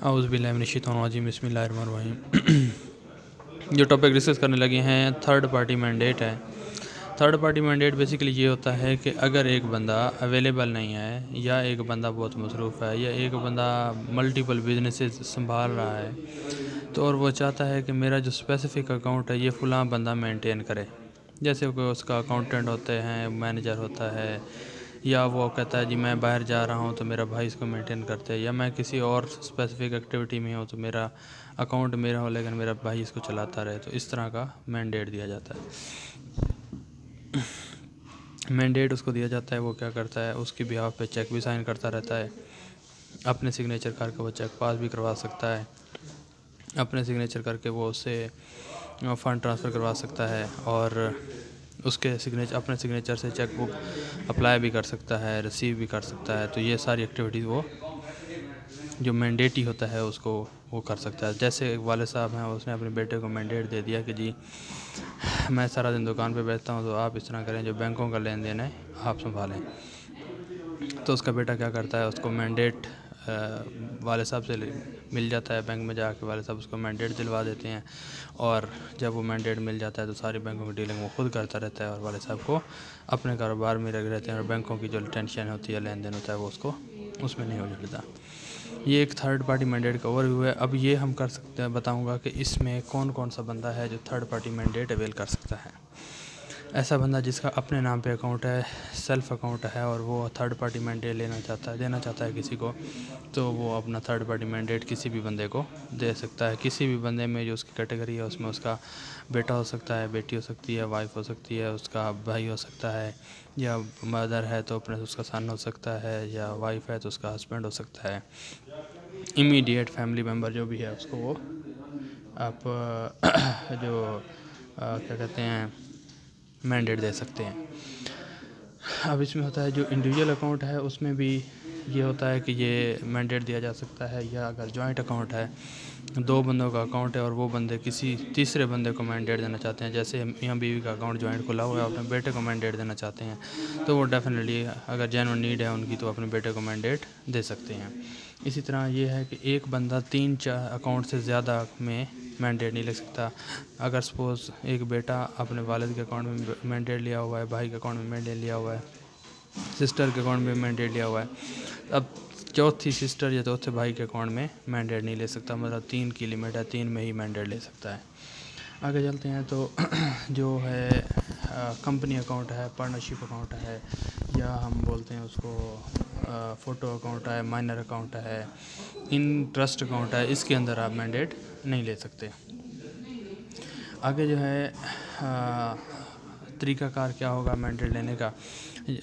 اعوذ باللہ من الشیطان الرجیم، بسم اللہ الرحمن الرحیم۔ جو ٹاپک ڈسکس کرنے لگے ہیں تھرڈ پارٹی مینڈیٹ ہے۔ تھرڈ پارٹی مینڈیٹ بیسیکلی یہ ہوتا ہے کہ اگر ایک بندہ اویلیبل نہیں ہے، یا ایک بندہ بہت مصروف ہے، یا ایک بندہ ملٹیپل بزنسز سنبھال رہا ہے، تو اور وہ چاہتا ہے کہ میرا جو اسپیسیفک اکاؤنٹ ہے یہ فلاں بندہ مینٹین کرے، جیسے کہ اس کا اکاؤنٹنٹ ہوتے ہیں، مینیجر ہوتا ہے، یا وہ کہتا ہے جی میں باہر جا رہا ہوں تو میرا بھائی اس کو مینٹین کرتے ہیں، یا میں کسی اور اسپیسیفک ایکٹیویٹی میں ہوں تو میرا اکاؤنٹ میرا ہو لیکن میرا بھائی اس کو چلاتا رہے، تو اس طرح کا مینڈیٹ دیا جاتا ہے۔ مینڈیٹ اس کو دیا جاتا ہے، وہ کیا کرتا ہے اس کی بیہاف پہ چیک بھی سائن کرتا رہتا ہے، اپنے سگنیچر کر کے وہ چیک پاس بھی کروا سکتا ہے، اپنے سگنیچر کر کے وہ اس سے فنڈ ٹرانسفر کروا سکتا ہے، اور اس کے اپنے سگنیچر سے چیک بک اپلائی بھی کر سکتا ہے، ریسیو بھی کر سکتا ہے۔ تو یہ ساری ایکٹیویٹیز وہ جو مینڈیٹی ہوتا ہے اس کو وہ کر سکتا ہے۔ جیسے ایک والد صاحب ہیں، اس نے اپنے بیٹے کو مینڈیٹ دے دیا کہ جی میں سارا دن دکان پہ بیٹھتا ہوں تو آپ اس طرح کریں، جو بینکوں کا لین دین ہے آپ سنبھالیں۔ تو اس کا بیٹا کیا کرتا ہے، اس کو مینڈیٹ والد صاحب سے مل جاتا ہے، بینک میں جا کے والد صاحب اس کو مینڈیٹ دلوا دیتے ہیں، اور جب وہ مینڈیٹ مل جاتا ہے تو ساری بینکوں کی ڈیلنگ وہ خود کرتا رہتا ہے، اور والد صاحب کو اپنے کاروبار میں لگے رہتے ہیں، اور بینکوں کی جو ٹینشن ہوتی ہے، لین دین ہوتا ہے، وہ اس کو اس میں نہیں اجڑتا۔ یہ ایک تھرڈ پارٹی مینڈیٹ کا اوور ویو ہے۔ اب یہ ہم کر سکتے ہیں، بتاؤں گا کہ اس میں کون کون سا بندہ ہے جو تھرڈ پارٹی مینڈیٹ اویل کر سکتا ہے۔ ایسا بندہ جس کا اپنے نام پہ اکاؤنٹ ہے، سیلف اکاؤنٹ ہے، اور وہ تھرڈ پارٹی مینڈیٹ دینا چاہتا ہے کسی کو، تو وہ اپنا تھرڈ پارٹی مینڈیٹ کسی بھی بندے کو دے سکتا ہے۔ کسی بھی بندے میں جو اس کی کیٹیگری ہے، اس میں اس کا بیٹا ہو سکتا ہے، بیٹی ہو سکتی ہے، وائف ہو سکتی ہے، اس کا بھائی ہو سکتا ہے، یا مدر ہے تو اپنے اس کا سن ہو سکتا ہے، یا وائف ہے تو اس کا ہسبینڈ ہو سکتا ہے۔ امیڈیٹ فیملی ممبر جو بھی ہے اس کو وہ آپ جو کیا کہتے ہیں مینڈیٹ دے سکتے ہیں۔ اب اس میں ہوتا ہے جو انڈیویجول اکاؤنٹ ہے، اس میں بھی یہ ہوتا ہے کہ یہ مینڈیٹ دیا جا سکتا ہے، یا اگر جوائنٹ اکاؤنٹ ہے، دو بندوں کا اکاؤنٹ ہے، اور وہ بندے کسی تیسرے بندے کو مینڈیٹ دینا چاہتے ہیں، جیسے میاں بیوی کا اکاؤنٹ جوائنٹ کھلا ہوا ہے، اپنے بیٹے کو مینڈیٹ دینا چاہتے ہیں، تو وہ ڈیفینیٹلی اگر جینوئن نیڈ ہے ان کی تو اپنے بیٹے کو مینڈیٹ دے سکتے ہیں۔ اسی طرح یہ ہے کہ ایک بندہ 3-4 اکاؤنٹ سے زیادہ میں مینڈیٹ نہیں لے سکتا۔ اگر سپوز ایک بیٹا اپنے والد کے اکاؤنٹ میں مینڈیٹ لیا ہوا ہے، بھائی کے اکاؤنٹ میں مینڈیٹ لیا ہوا ہے، سسٹر کے اکاؤنٹ میں مینڈیٹ لیا ہوا ہے، اب چوتھی سسٹر یا چوتھے بھائی کے اکاؤنٹ میں مینڈیٹ نہیں لے سکتا، مطلب 3 کی لمٹ ہے، 3 میں ہی مینڈیٹ لے سکتا ہے۔ آگے چلتے ہیں تو جو ہے کمپنی اکاؤنٹ ہے، پارٹنرشپ اکاؤنٹ ہے، یا ہم بولتے ہیں اس کو فوٹو اکاؤنٹ ہے، مائنر اکاؤنٹ ہے، ٹرسٹ اکاؤنٹ ہے، اس کے اندر آپ مینڈیٹ نہیں لے سکتے۔ آگے جو ہے طریقہ کار کیا ہوگا مینڈیٹ لینے کا۔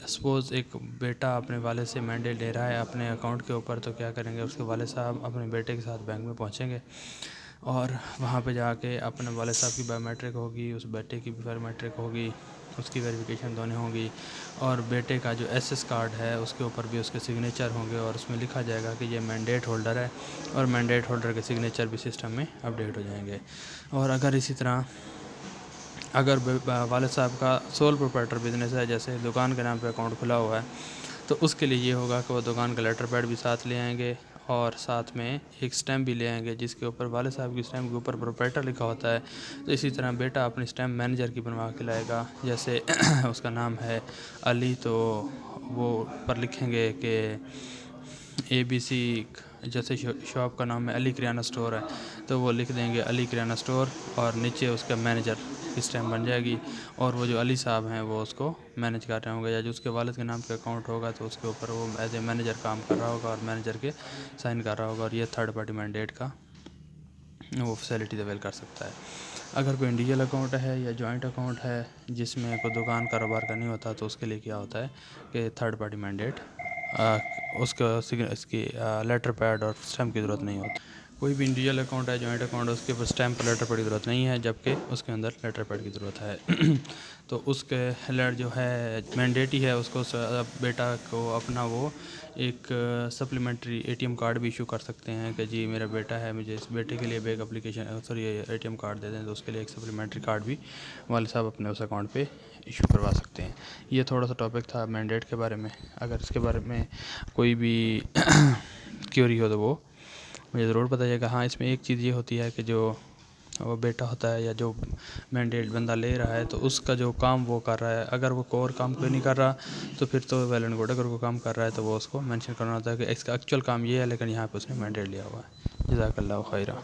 سپوز ایک بیٹا اپنے والد سے مینڈیٹ لے رہا ہے اپنے اکاؤنٹ کے اوپر، تو کیا کریں گے، اس کے والد صاحب اپنے بیٹے کے ساتھ بینک میں پہنچیں گے، اور وہاں پہ جا کے اپنے والد صاحب کی بایو میٹرک ہوگی، اس بیٹے کی بھی بایو میٹرک ہوگی، اس کی ویریفیکیشن دونوں ہوں گی، اور بیٹے کا جو ایس ایس کارڈ ہے اس کے اوپر بھی اس کے سگنیچر ہوں گے، اور اس میں لکھا جائے گا کہ یہ مینڈیٹ ہولڈر ہے، اور مینڈیٹ ہولڈر کے سگنیچر بھی سسٹم میں اپڈیٹ ہو جائیں گے۔ اور اگر اسی طرح اگر والد صاحب کا سول پروپرائٹر بزنس ہے، جیسے دکان کے نام پہ اکاؤنٹ کھلا ہوا ہے، تو اس کے لیے یہ ہوگا کہ وہ دکان کا لیٹر پیڈ بھی ساتھ لے آئیں گے، اور ساتھ میں ایک اسٹیمپ بھی لے آئیں گے جس کے اوپر والد صاحب کی اسٹیمپ کے اوپر پروپرائٹر لکھا ہوتا ہے۔ تو اسی طرح بیٹا اپنی اسٹیمپ مینیجر کی بنوا کے لائے گا، جیسے اس کا نام ہے علی، تو وہ پر لکھیں گے کہ ABC، جیسے شاپ کا نام ہے علی کریانہ اسٹور ہے، تو وہ لکھ دیں گے علی کریانہ اسٹور، اور نیچے اس کا مینیجر کی اسٹیمپ بن جائے گی، اور وہ جو علی صاحب ہیں وہ اس کو مینیج کر رہے ہوں گے، یا جو اس کے والد کے نام پہ اکاؤنٹ ہوگا تو اس کے اوپر وہ ایز اے مینیجر کام کر رہا ہوگا، اور مینیجر کے سائن کر رہا ہوگا، اور یہ تھرڈ پارٹی مینڈیٹ کا وہ فیسلٹی اویل کر سکتا ہے۔ اگر کوئی انڈیویجول اکاؤنٹ ہے یا جوائنٹ اکاؤنٹ ہے جس میں کوئی دکان کاروبار کا نہیں ہوتا، تو اس کے لیے کیا ہوتا ہے کہ تھرڈ پارٹی مینڈیٹ اس کی لیٹر پیڈ اور اسٹیمپ کی ضرورت نہیں ہوتی۔ کوئی بھی انڈیویجول اکاؤنٹ ہے، جوائنٹ اکاؤنٹ ہے، اس کے اوپر اسٹیمپ لیٹر پیڈ کی ضرورت نہیں ہے، جبکہ اس کے اندر لیٹر پیڈ کی ضرورت ہے۔ تو اس کے جو ہے مینڈیٹ ہی ہے، اس کو بیٹا کو اپنا وہ ایک سپلیمنٹری ATM کارڈ بھی ایشو کر سکتے ہیں کہ جی میرا بیٹا ہے، مجھے اس بیٹے کے لیے بھی ایک اپلیکیشن ATM کارڈ دے دیں، تو اس کے لیے ایک سپلیمنٹری کارڈ بھی والد صاحب اپنے اس اکاؤنٹ پہ ایشو کروا سکتے ہیں۔ یہ تھوڑا سا ٹاپک تھا مینڈیٹ کے بارے میں۔ اگر اس کے بارے میں کوئی بھی کیوری ہو تو وہ مجھے ضرور بتائیے گا. ہاں اس میں ایک چیز یہ ہوتی ہے کہ جو وہ بیٹا ہوتا ہے یا جو مینڈیٹ بندہ لے رہا ہے تو اس کا جو کام وہ کر رہا ہے, اگر وہ کور کام کوئی نہیں کر رہا تو پھر تو ویل اینڈ گڈ. اگر وہ کام کر رہا ہے تو وہ اس کو مینشن کرنا ہوتا ہے کہ اس کا ایکچوئل کام یہ ہے لیکن یہاں پہ اس نے مینڈیٹ لیا ہوا ہے. جزاک اللہ خیرہ.